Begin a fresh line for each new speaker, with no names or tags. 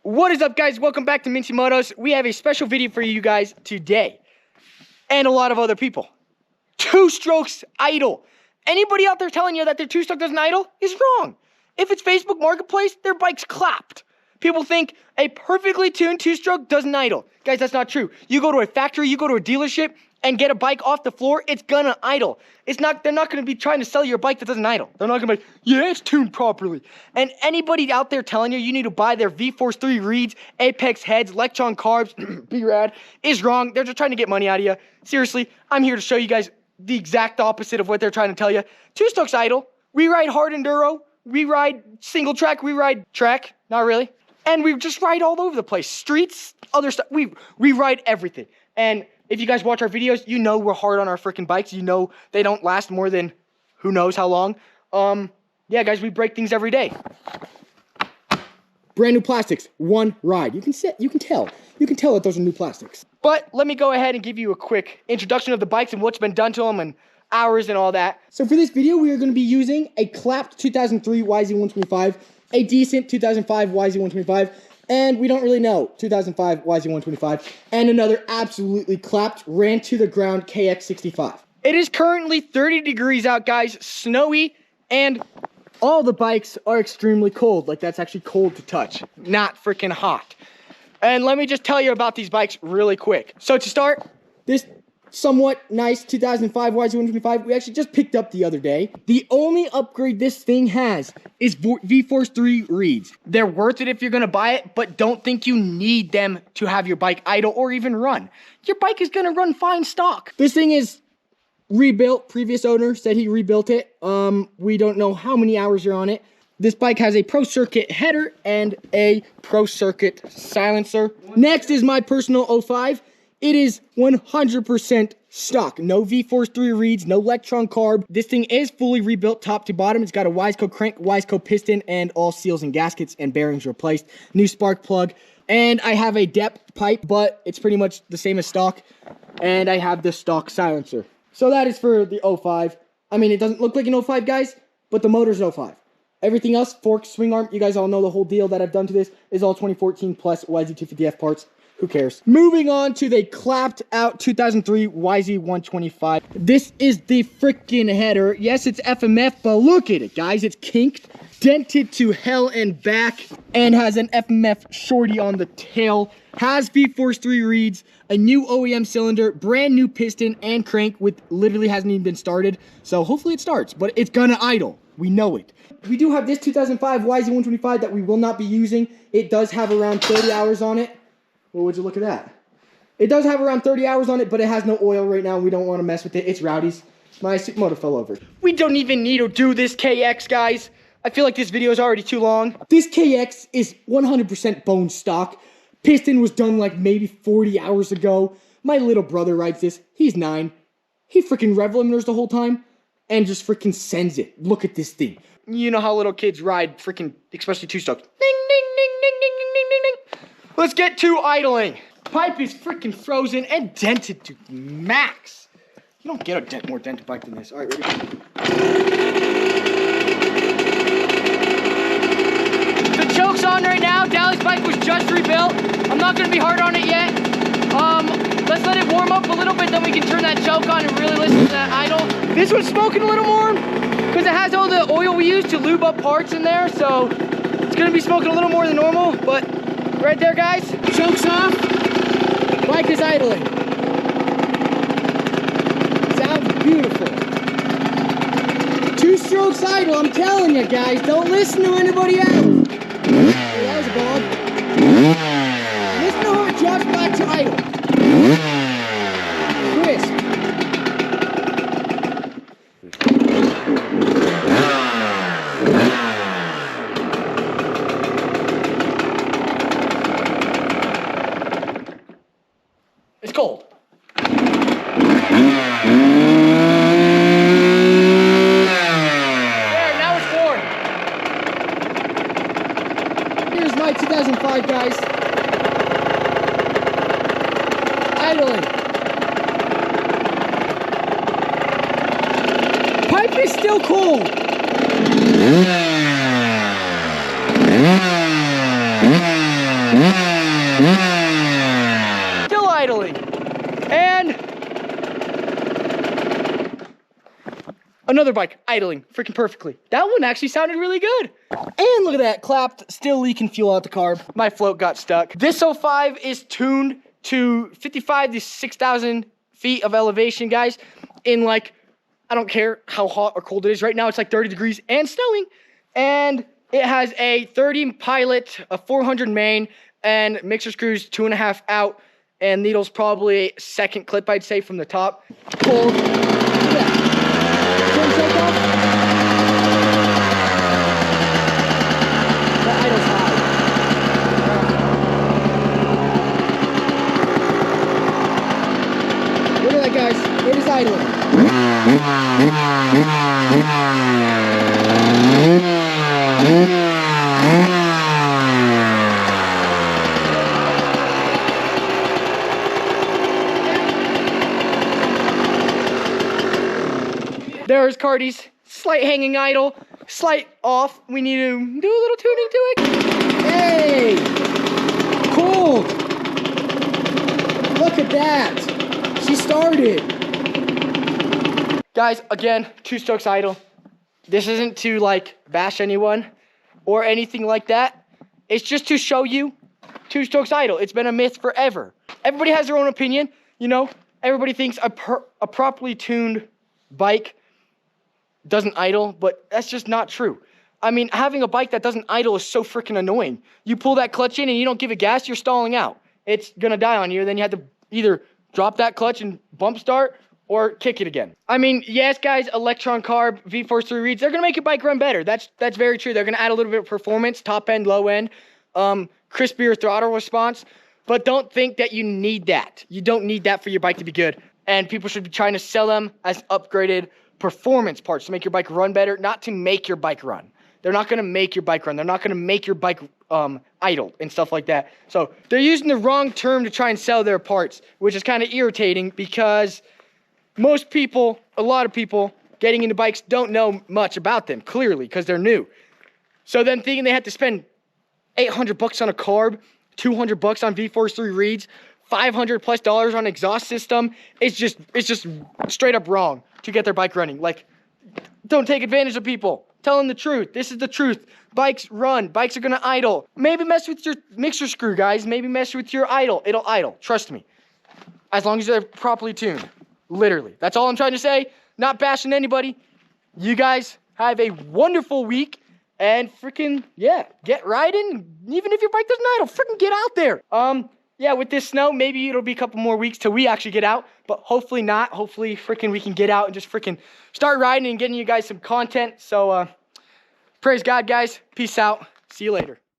What is up, guys? Welcome back to Minty Motos. We have a special video for you guys today, and a lot of other people. Two strokes idle. Anybody out there telling you that their two-stroke doesn't idle is wrong. If it's Facebook Marketplace, their bike's clapped. People think a perfectly tuned two-stroke doesn't idle. Guys, that's not true. You go to a factory, you go to a dealership, and get a bike off the floor, it's gonna idle. They're not gonna be trying to sell you a bike that doesn't idle. They're not gonna be like, yeah, it's tuned properly. And anybody out there telling you need to buy their V-Force 3 reeds, Apex heads, Lectron carbs, B-Rad, is wrong. They're just trying to get money out of you. Seriously, I'm here to show you guys the exact opposite of what they're trying to tell you. Two-strokes idle. We ride hard enduro. We ride single track. We ride track. Not really. And we just ride all over the place. Streets, other stuff. We ride everything. And if you guys watch our videos, you know we're hard on our freaking bikes. You know they don't last more than who knows how long. Yeah, guys, we break things every day. Brand new plastics, one ride. You can tell that those are new plastics. But let me go ahead and give you a quick introduction of the bikes and what's been done to them and hours and all that. So for this video, we are going to be using a clapped 2003 YZ125, a decent 2005 YZ125, and we don't really know, 2005 YZ125, and another absolutely clapped, ran to the ground KX65. It is currently 30 degrees out, guys, snowy, and all the bikes are extremely cold. Like, that's actually cold to touch, not freaking hot. And let me just tell you about these bikes really quick. So to start, this somewhat nice 2005 YZ125 we actually just picked up the other day. The only upgrade this thing has is V-Force 3 reeds. They're worth it if you're gonna buy it, but don't think you need them to have your bike idle or even run. Your bike is gonna run fine stock. This thing is rebuilt. Previous owner said he rebuilt it. We don't know how many hours are on it. This bike has a Pro Circuit header and a Pro Circuit silencer. Next is my personal 05. It is 100% stock. No V-Force 3 reeds, no Lectron carb. This thing is fully rebuilt top to bottom. It's got a Wiseco crank, Wiseco piston, and all seals and gaskets and bearings replaced. New spark plug. And I have a depth pipe, but it's pretty much the same as stock. And I have the stock silencer. So that is for the 05. I mean, it doesn't look like an 05, guys, but the motor's 05. Everything else, fork, swing arm, you guys all know the whole deal that I've done to this is all 2014 plus YZ250F parts. Who cares? Moving on to the clapped out 2003 YZ125. This is the freaking header. Yes, it's FMF, but look at it, guys. It's kinked, dented to hell and back, and has an FMF shorty on the tail. Has V-Force 3 reeds, a new OEM cylinder, brand new piston and crank, with literally hasn't even been started. So hopefully it starts, but it's gonna idle. We know it. We do have this 2005 YZ125 that we will not be using. It does have around 30 hours on it. Well, would you look at that? It does have around 30 hours on it, but it has no oil right now. We don't want to mess with it. It's rowdies. My supermoto fell over. We don't even need to do this KX, guys. I feel like this video is already too long. This KX is 100% bone stock. Piston was done like maybe 40 hours ago. My little brother rides this. He's 9. He freaking rev limiters the whole time and just freaking sends it. Look at this thing. You know how little kids ride freaking, especially two-strokes. Ding, ding, ding, ding, ding, ding, ding, ding, ding. Let's get to idling. Pipe is freaking frozen and dented to max. You don't get a more dented bike than this. All right, ready? The choke's on right now. Dally's bike was just rebuilt. I'm not gonna be hard on it yet. Let's let it warm up a little bit, then we can turn that choke on and really listen to that idle. This one's smoking a little more because it has all the oil we use to lube up parts in there, so it's gonna be smoking a little more than normal, but right there, guys, choke's off, bike is idling. Sounds beautiful. Two strokes idle, I'm telling you, guys, don't listen to anybody else. Oh, that was a ball. Listen to how it drops back to idle. Crisp. It's cold. There, now it's warm. Here's my 2005, guys. Idling. Pipe is still cold. Still idling. And another bike idling freaking perfectly. That one actually sounded really good. And look at that, clapped, still leaking fuel out the carb. My float got stuck. This 05 is tuned to 55 to 6,000 feet of elevation, guys. In like, I don't care how hot or cold it is. Right now it's like 30 degrees and snowing. And it has a 30 pilot, a 400 main, and mixer screws 2.5 out. And needles probably second clip, I'd say, from the top. Cold. Yeah. Look at that, guys. It is idling. There's Cardi's slight hanging idle, slight off. We need to do a little tuning to it. Hey, cool. Look at that. She started. Guys, again, 2 strokes idle. This isn't to like bash anyone or anything like that. It's just to show you 2 strokes idle. It's been a myth forever. Everybody has their own opinion. You know, everybody thinks a properly tuned bike doesn't idle, but that's just not true. I mean, having a bike that doesn't idle is so freaking annoying. You pull that clutch in and you don't give it gas, you're stalling out. It's gonna die on you. Then you have to either drop that clutch and bump start or kick it again. I mean, yes, guys, Electron Carb, V-Force 3 reeds, they're gonna make your bike run better. That's very true. They're gonna add a little bit of performance, top end, low end, crispier throttle response, but don't think that you need that. You don't need that for your bike to be good. And people should be trying to sell them as upgraded performance parts to make your bike run better, not to make your bike run. They're not going to make your bike run. They're not going to make your bike idle and stuff like that. So they're using the wrong term to try and sell their parts, which is kind of irritating because most people, a lot of people getting into bikes don't know much about them, clearly, because they're new. So then thinking they have to spend $800 on a carb, $200 on V-Force 3 reeds, $500+ on exhaust system, it's just straight up wrong to get their bike running. Like, don't take advantage of people. Tell them the truth. This is the truth. Bikes run. Bikes are gonna idle. Maybe mess with your mixer screw, guys. Maybe mess with your idle. It'll idle. Trust me. As long as they're properly tuned. Literally. That's all I'm trying to say. Not bashing anybody. You guys have a wonderful week. And freaking, yeah, get riding. Even if your bike doesn't idle, freaking get out there. Yeah, with this snow, maybe it'll be a couple more weeks till we actually get out, but hopefully not. Hopefully freaking we can get out and just freaking start riding and getting you guys some content. So, praise God, guys. Peace out. See you later.